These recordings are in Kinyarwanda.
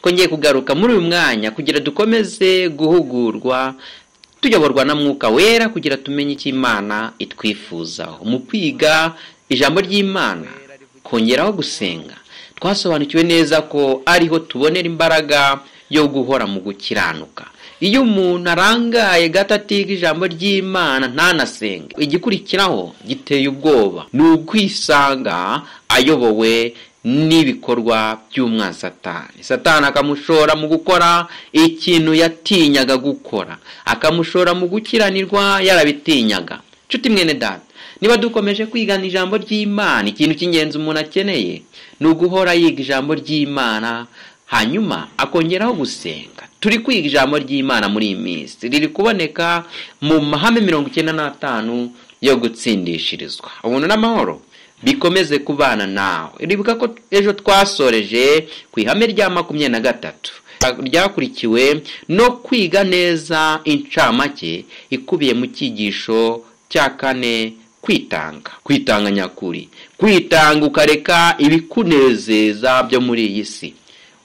twongeye kugaruka muri uyu mwanya kugira dukomeze guhugurwa tuyoborwa na Mwuka Wera kugira tumenye icyo Imana itwifuzaho. Mu kwiga ijambo ry'Imana kongeraho gusenga, twasobanukiwe neza ko ariho tubonera imbaraga yo guhora mu gukiranuka. Iyo umuntu arangaye gato atiga ijambo ry'Imana ntanasenge, igikurikiraho giteye ubwoba, ni ukwisanga ayobowe n'ibikorwa by'umwanzi Satani. Satani akamushora mu gukora ikintu yatinyaga gukora, akamushora mu gukiranirwa yarabitinyaga. Nshuti mwene data, niba dukomeje kwigana ijambo ry'Imana, ikintu cy'ingenzi umuntu akeneye ni uguhora yiga ijambo ry'Imana, hanyuma akongeraho gusenga. Turi kwiga ijambo ry'Imana muri iyi minsi, riri kuboneka mu mahame 95 yo gutsindishirizwa. Ubuntu n'amahoro bikomeze kubana nawe. Iribuka ko ejo twasoreje ku ihame rya 23 ryakurikiwe no kwiga neza incamake ikubiye mu cyigisho cya 4, kwitanga nyakuri, kwitanga ukareka ibikunezeza byo muri iyi si.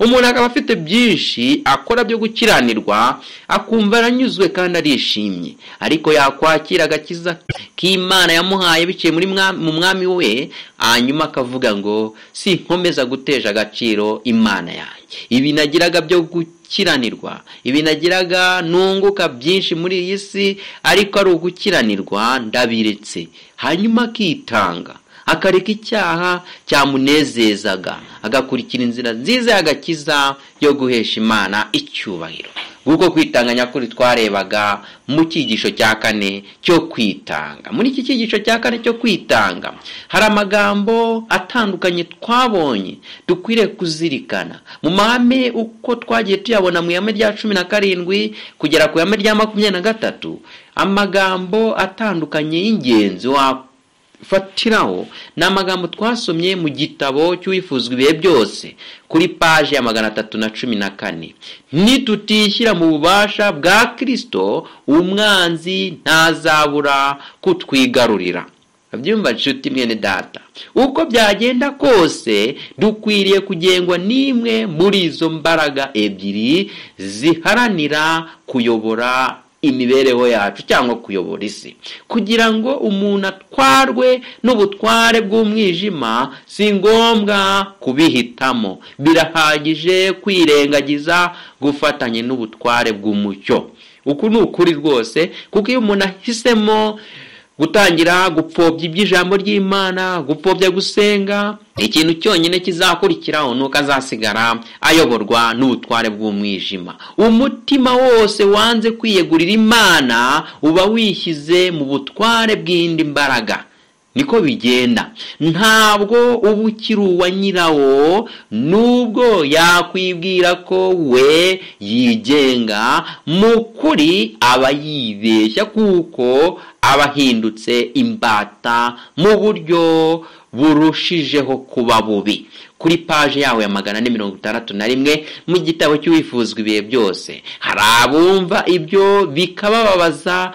Umuntu akaba afite byinshi akora byo gukiranirwa, akumva aranyuzwe kandi arishimye, ariko yakwakira agakiza k'Imana yamuhaye biciye mu mwami we, hanyuma akavuga ngo si nkomeza guteja agaciro Imana yanjye. Ibi nagiraga byo gukiranirwa, ibi nagiraga nunguka byinshi muri iyi si, ariko ari ugukiranirwa ndabiretse. Hanyuma akitanga, akareka icyaha cyamunezezaga, agakurikira inzira nziza y'agakiza yo guhesha Imana icyubahiro. Kuko kwitanga nyakuri twarebaga mu cyigisho cya 4 cyo kwitanga. Muri iki cyigisho cya 4 cyo kwitanga hari amagambo atandukanye twabonye dukwiriye kuzirikana. Mu mahame uko twagiye tuyabona mu ihame rya 17 kugera ku ihame rya 23, amagambo atandukanye y'ingenzi fatiraho ni amagambo twasomye mu gitabo cy'uwifuzwa ibihe byose kuri paje ya 314. Nitutishyira mu bubasha bwa Kristo, umwanzi ntazabura kutwigarurira. Abyumva nshuti mwene data, uko byagenda kose dukwiriye kugengwa n'imwe muri izo mbaraga ebyiri ziharanira kuyobora imibereho yacu cyangwa kuyobora isi. Kugira ngo umuntu atwarwe n'ubutware bw'umwijima, si ngombwa kubihitamo, birahagije kwirengagiza gufatanye n'ubutware bw'umucyo. Uku ni ukuri rwose, kuko iyo umuntu ahisemo gutangira gupfobya iby'ijambo ry'Imana, gupfobya gusenga, ikintu cyonyine kizakurikiraho nuko azasigara ayoborwa n'ubutware bw'umwijima. Umutima wose wanze kwiyegurira Imana uba wishyize mu butware bw'indi mbaraga. Niko bigenda, ntabwo uba ukiri uwa nyirawo, nubwo yakwibwira ko we yigenga, mu kuri aba yibeshya, kuko aba ahindutse imbata mu buryo burushijeho kuba bubi. Kuri paje yawe ya 461 mu gitabo cy'uwifuzwa ibihe byose, hari abumva ibyo bikabababaza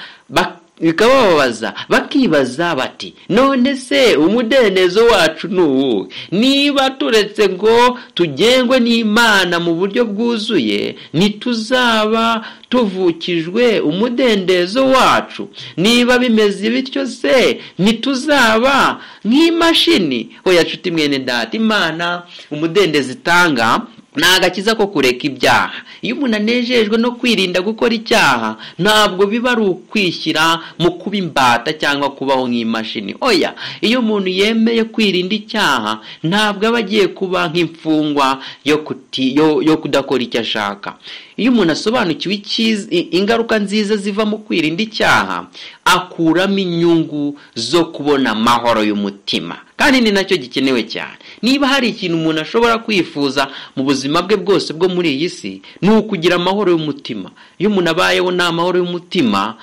bakibaza bati, none se umudendezo wacu nuwu? Niba turetse ngo tugengwe n'Imana mu buryo bwuzuye, ntituzaba tuvukijwe umudendezo wacu? Niba bimeze bityo se, ntituzaba nk'imashini? Oya nshuti mwene data, Imana umudendezo itanga ni agakiza ko kureka ibyaha. Iyo umuntu anejejwe no kwirinda gukora icyaha, ntabwo biba ari ukwishyira mu kuba imbata cyangwa kubaho nk'imashini. Oya, iyo umuntu yemeye kwirinda icyaha, ntabwo aba agiye kuba nk'imfungwa yo kudakora icyo ashaka. Iyo umuntu asobanukiwe ingaruka nziza ziva mu kwirinda icyaha, akuramo inyungu zo kubona amahoro y'umutima, kandi ni nacyo gikenewe cyane. Niba hari ikintu umuntu ashobora kwifuza mu buzima bwe bwose bwo muri iyi si, ni ukugira amahoro y'umutima. Iyo umuntu abayeho nta mahoro y'umutima,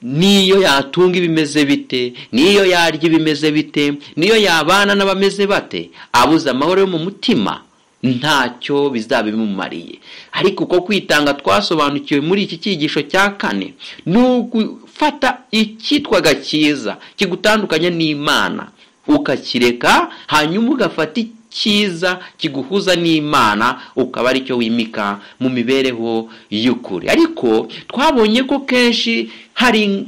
niyo yatunga ibimeze bite, niyo yarya ibimeze bite, niyo yabana n'abameze bate, abuze amahoro yo mu mutima, ntacyo bizaba bimumariye. Ariko uko kwitanga twasobanukiwe muri iki cyigisho cya 4, ni ugufata icyitwaga cyiza kigutandukanya n'Imana, ukakireka, hanyuma ugafata cyiza kiguhuza n'Imana, ukaba ari cyo wimika mu mibereho y'ukuri. Ariko twabonye ko kenshi hari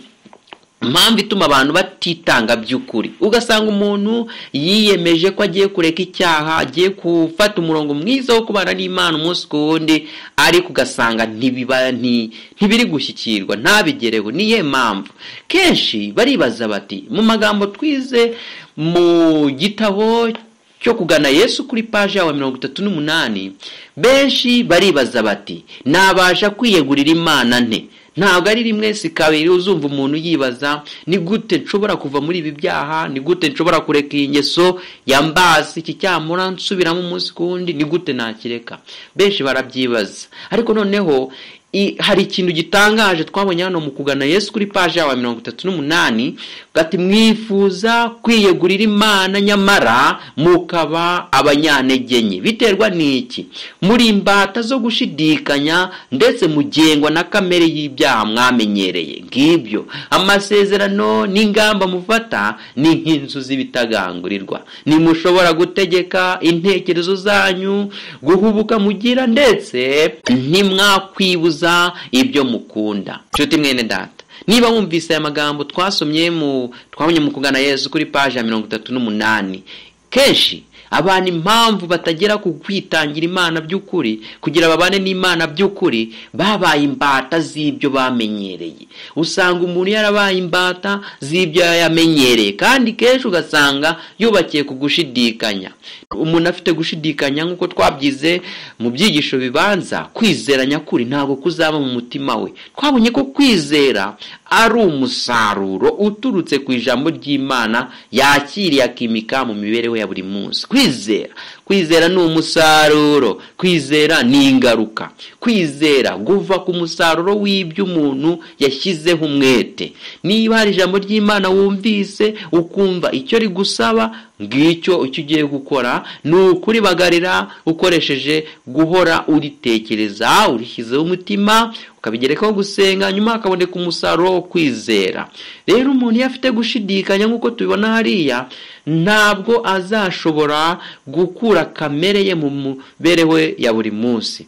impamvu ituma abantu batitanga by'ukuri. Ugasanga umuntu yiyemeje ko agiye kureka icyaha, agiye gufata umurongo mwiza wo kubana n'Imana umunsi ku wundi, ariko ugasanga ntibiri gushyikirwa, ntabigereho. Niye mpamvu kenshi baribaza bati, mu magambo twize mu gitabo cyo kugana Yesu kuri paji ya 38, benshi baribaza bati, nabasha kwiyegurira Imana nte? Ntabwo ari rimwe si kabiri uzumva umuntu yibaza, ni gute nshobora kuva muri ibi byaha, ni gute nshobora kureka iyi ngeso yambasi, iki cyamura nsubiramo umunsi ku wundi, ni gute nakireka? Benshi barabyibaza. Ariko noneho hari ikintu gitangaje twabonye hano mu kugana Yesu kuri paji ya 38, gati mwifuza kwiyegurira Imana nyamara mukaba abanyantegenye. Biterwa n'iki? Muri imbata zo gushidikanya, ndetse mugengwa na kamere y'ibyaha mwamenyereye. Ngibyo amasezerano n'ingamba mufata ni nk'inzu z'ibitagangurirwa. Nimushobora gutegeka intekerezo zanyu, guhubuka mugira, ndetse ntimwakwibuza ibyo mukunda. Nshuti mwene data, niba wumvise aya magambo twabonye mu kugana Yesu kuri paji ya 38, kenshi abantu impamvu batagera ku kwitangira Imana by'ukuri, kugira babane n'Imana by'ukuri, babaye imbata z'ibyo bamenyereye. Usanga umuntu yarabaye imbata z'ibyo yamenyereye, kandi kenshi ugasanga yubakiye ku gushidikanya. Umuntu afite gushidikanya, nk'uko twabyize mu byigisho bibanza, kwizera nyakuri ntabwo kuzaba mu mutima we. Twabonye ko kwizera ari umusaruro uturutse ku ijambo ry'Imana yakiriye akimika mu mibereho ya buri munsi. Kwizera ni umusaruro, kwizera ni ingaruka. Kwizera guva ku musaruro w'ibyo umuntu yashyizeho umwete. Niba hari ijambo ry'Imana wumvise ukumva icyo rigusaba, ngicyo ugiye gukora ni ukuribagarira ukoresheje guhora uritekereza, urishyizeho umutima, ukabigerekaho gusenga, nyuma hakaboneka umusaruro wo kwizera. Rero umuntu iyo afite gushidikanya nk'uko tubibona hariya, ntabwo azashobora gukura kamere ye mu mibereho ya buri munsi.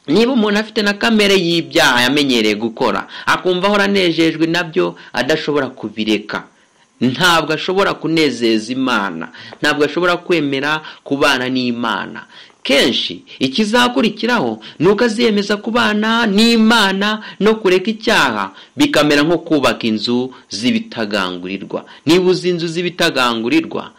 Niba umuntu afite na kamere y'ibyaha yamenyereye gukora, akumva ahora anejejwe nabyo, adashobora kubireka, ntabwo ashobora kunezeza Imana, ntabwo ashobora kwemera kubana n'Imana. Kenshi ikizakurikiraho nuko aziyemeza kubana n'Imana no kureka icyaha, bikamera nko kubaka inzu z'ibitagangurirwa. Niba uzi inzu z'ibitagangurirwa,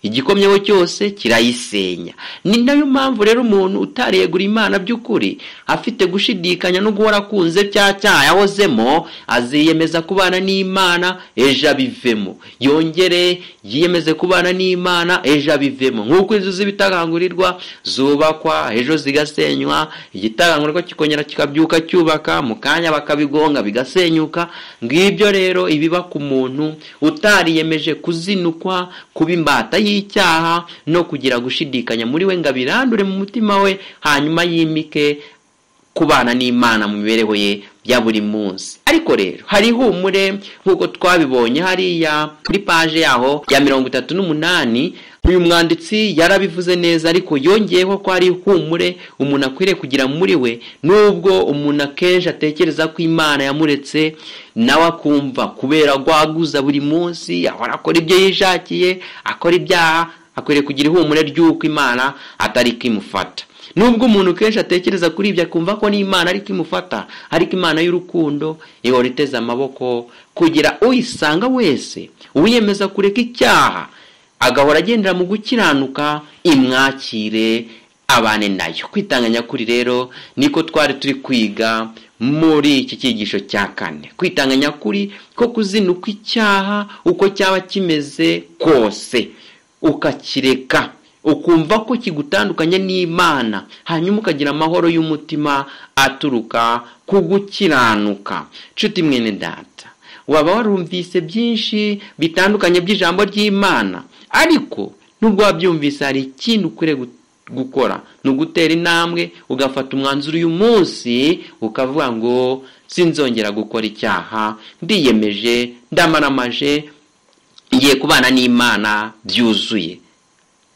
igikomyeho cyose kirayisenya. Ni nayo mpamvu rero umuntu utariyegura Imana by'ukuri, afite gushidikanya no guhora akunze cyaha yahozemo, aziyemeza kubana n'Imana, ejo abivemo. Yongere yiyemeze kubana n'Imana, ejo abivemo. Nk'uko inzu z'ibitagangurirwa zubakwa, ejo zigasenywa, igitagangurirwa kikongera kikabyuka cyubaka, mu kanya bakabigonga bigasenyuka. Ngibyo rero ibiba ku muntu utariyemeje kuzinukwa, kuba imbata y'icyaha no kugira gushidikanya muri we, ngo abirandure mu mutima we, hanyuma yimike kubana n'Imana mu mibereho ye ya buri munsi. Ariko rero hari ihumure, nk'uko twabibonye hariya kuri paje yaho ya 38. Uyu mwanditsi yarabivuze neza, ariko yongeyeho ko ari ihumure umuntu akwiriye kugira muri we, nubwo umuntu akenshi atekereza ko Imana yamuretse, nawe akumva kubera gwaguza buri munsi, ahora akora ibyo yishakiye, akora ibyaha, akwiriye kugira ihumure ry'uko Imana atari kimufata. Nubwo umuntu kenshi atekereza kuri ibyo akumva ko n'Imana ari kimufata, ariko Imana y'urukundo ihora iteze amaboko kugira uyisanga wese uwiyemeza kureka icyaha, agahora agendera mu gukiranuka, imwakire abane nayo. Kwitanga nyakuri rero niko twari turi kwiga muri iki cyigisho cya 4. Kwitanga nyakuri ko kuzinuka icyaha uko cyaba kimeze kose, ukakireka, ukumva ko kigutandukanye n'Imana, hanyuma ukagira amahoro y'umutima aturuka ku gukiranuka. Nshuti mwene data, waba warumvise byinshi bitandukanye by'ijambo ry'Imana, ariko nubwo wabyumvise hari ikintu ukwiriye gukora, ni ugutera intambwe ugafata umwanzuro uyu munsi, ukavuga ngo sinzongera gukora icyaha, ndiyemeje, ndamaramaje, ngiye kubana n'Imana byuzuye.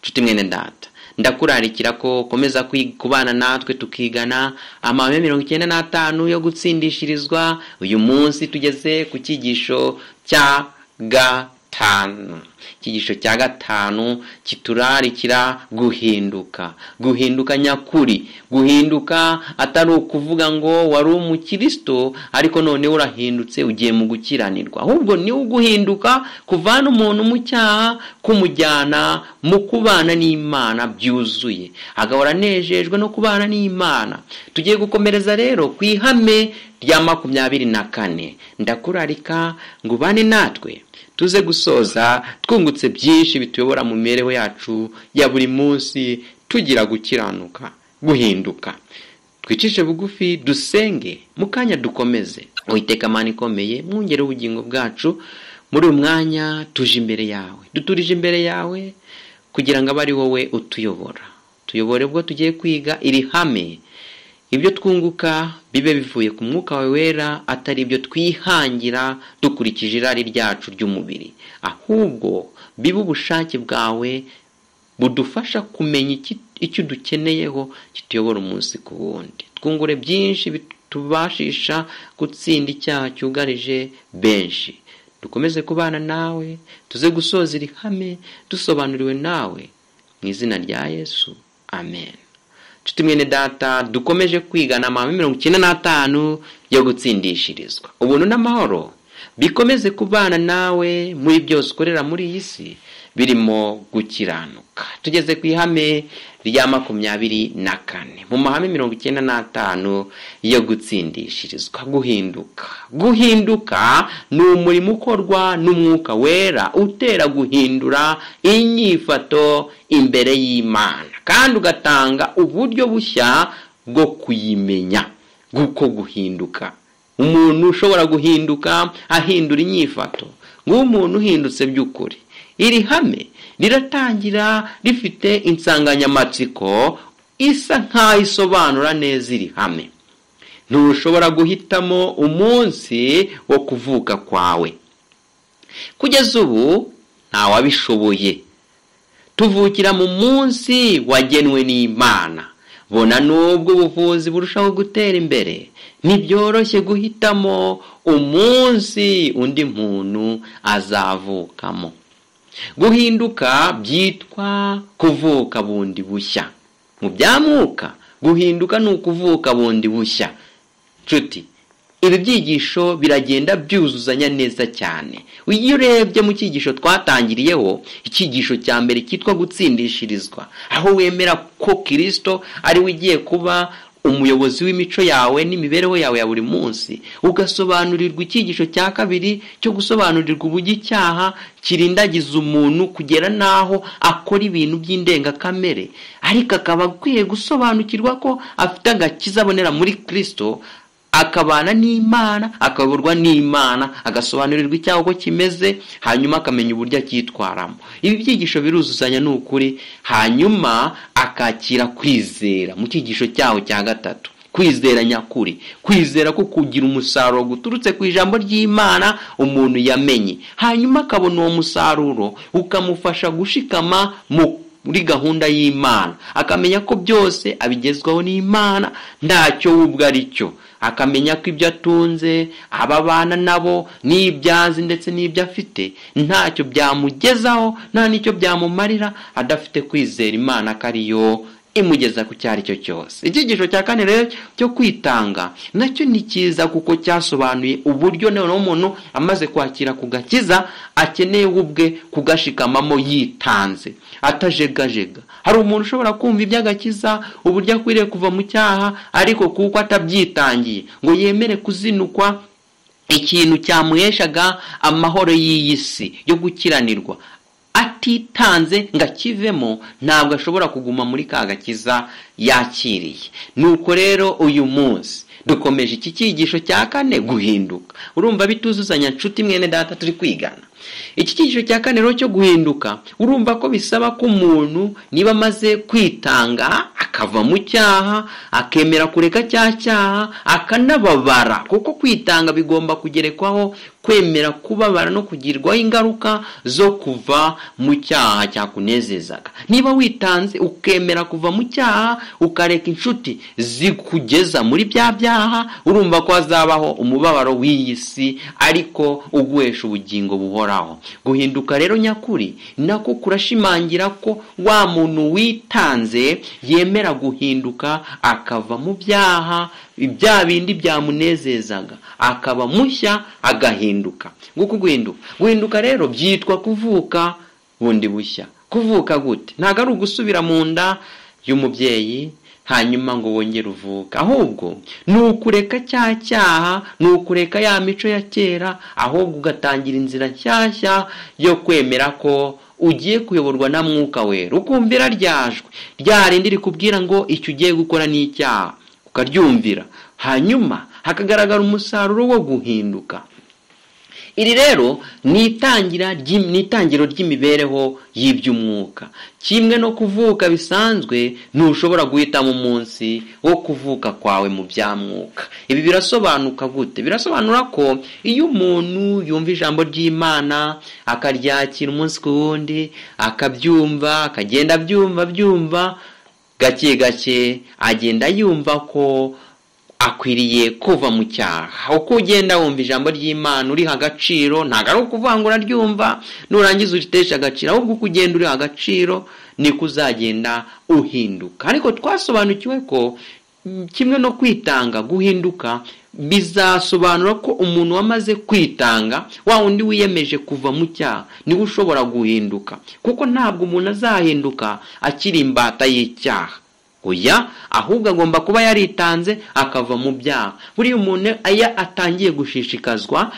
Nshuti mwene data, ndakurarikira ko komeza kubana natwe tukigana amahame 95 yo gutsindishirizwa. Uyu munsi tugeze ku cyigisho cya gatanu. Icyigisho cya gatanu kiturarikira guhinduka nyakuri. Guhinduka atari ukuvuga ngo wari umukristo ariko none urahindutse ugiye mu gukiranirwa, ahubwo ni uguhinduka kuvana umuntu mu cyaha kumujyana mu kubana n'Imana byuzuye, agahora nejejwe no kubana n'Imana. Tugiye gukomereza rero ku ihame rya 24. Ndakurarika ngo ubane natwe tuze gusoza twungutse byinshi bituyobora mu mibereho yacu ya buri munsi, tugira gukiranuka, guhinduka. Twicishe bugufi dusenge, mukanya dukomeze. Uwiteka Mana ikomeye, mwongere ubugingo bwacu muri uyu mwanya, tuje imbere yawe, duturije imbere yawe kugira ngo abari wowe utuyobora. Tuyobore ubwo tugiye kwiga iri hame, ibyo twunguka bibe bivuye ku mwuka wawe wera, atari ibyo twihangira dukurikije irari ryacu ry'umubiri, ahubwo bibe ubushake bwawe budufasha kumenya icyo dukeneyeho kituyobora umunsi ku wundi. Twungure byinshi bitubashisha gutsinda icyaha cyugarije benshi. Dukomeze kubana nawe, tuze gusoza iri hame dusobanuriwe nawe, mu izina rya Yesu, amen. Nshuti mwene data, dukomeje kwigana amahame 95 yo gutsindishirizwa. Ubuntu n'amahoro bikomeze kubana nawe muri byose ukorera muri iyi si, birimo gukiranuka. Tugeze ku ihame rya 24. Mu mahame 95 yo gutsindishirizwa, guhinduka ni umurimo ukorwa n'umwuka wera, utera guhindura inyifato imbere y'Imana, kandi ugatanga uburyo bushya bwo kuyimenya. Guko guhinduka, umuntu ushobora guhinduka ahindura inyifato, nk'umuntu uhindutse by'ukuri. Iri hame riratangira rifite insanganyamatsiko isa nkaho isobanura neza iri hame. Ntushobora guhitamo umunsi wo kuvuka kwawe. Kugeza ubu ntawabishoboye. Tuvukira mu munsi wagenwe n'Imana. Bona nubwo ubuvuzi burushaho gutera imbere, ntibyoroshye guhitamo umunsi undi muntu azavukamo. Guhinduka byitwa kuvuka bundi bushya. Mu byamwuka guhinduka ni ukuvuka bundi bushya. Nshuti, ibi byigisho biragenda byuzuzanya neza cyane. Iyo urebye mu cyigisho twatangiriyeho, icyigisho cya mbere cyitwa gutsindishirizwa, aho wemera ko Kristo ari we ugiye kuba umuyobozi w'imico yawe n'imibereho yawe ya buri munsi, ugasobanurirwa icyigisho cya kabiri cyo gusobanurirwa uburyo icyaha kirindagiza umuntu kugera naho akora ibintu by'indengakamere, ariko akaba akwiye gusobanukirwa ko afite agakiza abonera muri Kristo, akabana n'Imana, akayoborwa n'Imana, agasobanurirwa icyaha uko kimeze, hanyuma akamenya uburyo akitwaramo. Ibi byigisho biruzuzanya n'ukuri, hanyuma akakira kwizera mu cyigisho cyaho cya gatatu. Kwizera nyakuri, kwizera ko kugira umusaruro guturutse ku ijambo ry'Imana umuntu yamenye, hanyuma akabona uwo musaruro ukamufasha gushikama muri gahunda y'Imana, akamenya ko byose abigezwaho n'Imana, ntacyo wubwo ari cyo. Akamenya ko ibyo atunze, ababana nabo, n'ibyazi ndetse n'ibyo afite, ntacyo byamugezaho, nta n'icyo byamumarira adafite kwizera Imana ko ariyo imugeza ku cyari cyo cyose. Icyigisho cya kane rero cyo kwitanga nacyo ni cyiza, kuko cyasobanuye uburyo noneho umuntu amaze kwakira kugakiza akeneye ubwe kugashikamamo yitanze, atajegajega. Hari umuntu ushobora kumva iby'agakiza, uburyo akwiriye kuva mu cyaha, ariko kuko atabyitangiye ngo yemere kuzinukwa ikintu cyamuheshaga amahoro y'iyi si yo gukiranirwa, atitanze ngo akivemo, ntabwo ashobora kuguma muri ka gakiza yakiriye. Nuko rero uyu munsi dukomeje iki cyigisho cya kane, guhinduka. Urumva bituzuzanya nshuti mwene data turi kwigana. Iki cyiciro cya kane rero cyo guhinduka, urumva ko bisaba ko umuntu niba amaze kwitanga akava mu cyaha, akemera kureka cya cyaha, akanababara, kuko kwitanga bigomba kugerekwaho kwemera kubabara no kugirwaho ingaruka zo kuva mu cyaha cyakunezezaga. Niba witanze ukemera kuva mu cyaha, ukareka inshuti zikugeza muri bya byaha, urumva ko hazabaho umubabaro w'iyi si ariko uguhesha ubugingo buhoraho. Guhinduka rero nyakuri nako kurashimangira ko wa muntu witanze yemera guhinduka, akava mu byaha ibya bindi byamunezezaga, akaba mushya, agahinduka. Nguko guhinduka rero byitwa kuvuka bundi bushya. Kuvuka gute? Ntago ari ugusubira mu nda y'umubyeyi hanyuma ngo wongere uvuka, ahubwo ni ukureka cya cyaha, ni ukureka ya mico ya kera, ahubwo ugatangira inzira nshyashya yo kwemera ko ugiye kuyoborwa na Mwuka Wera, ukumvira ryajwe rya rindi rikubwira ngo icyo ugiye gukora ni icyaha, ukaryumvira, hanyuma hakagaragara umusaruro wo guhinduka. Iri rero ni itangiro ry'imibereho y'iby'umwuka. Kimwe no kuvuka bisanzwe, ntushobora guhitamo umunsi wo kuvuka kwawe mu bya mwuka. Ibi birasobanuka gute? Birasobanura ko iyo umuntu yumva ijambo ry'Imana akaryakira umunsi ku wundi, akabyumva, akagenda byumva gake gake, agenda yumva ko akwiriye kuva mu cyaha. Uko ugenda wumva ijambo ry'Imana uriha agaciro, ntabwo ari ukuvangura ryumva nurangiza uritesha agaciro, ahubwo uko ugenda uriha agaciro niko uzagenda uhinduka. Ariko twasobanukiwe ko kimwe no kwitanga, guhinduka bizasobanura ko umuntu wamaze kwitanga, wa wundi wiyemeje kuva mu cyaha, niwe ushobora guhinduka, kuko ntabwo umuntu azahinduka akiri imbata y'icyaha. Oya, ahubwo agomba kuba yaritanze akava mu byaha. Buriya umuntu aya atangiye gushishikazwa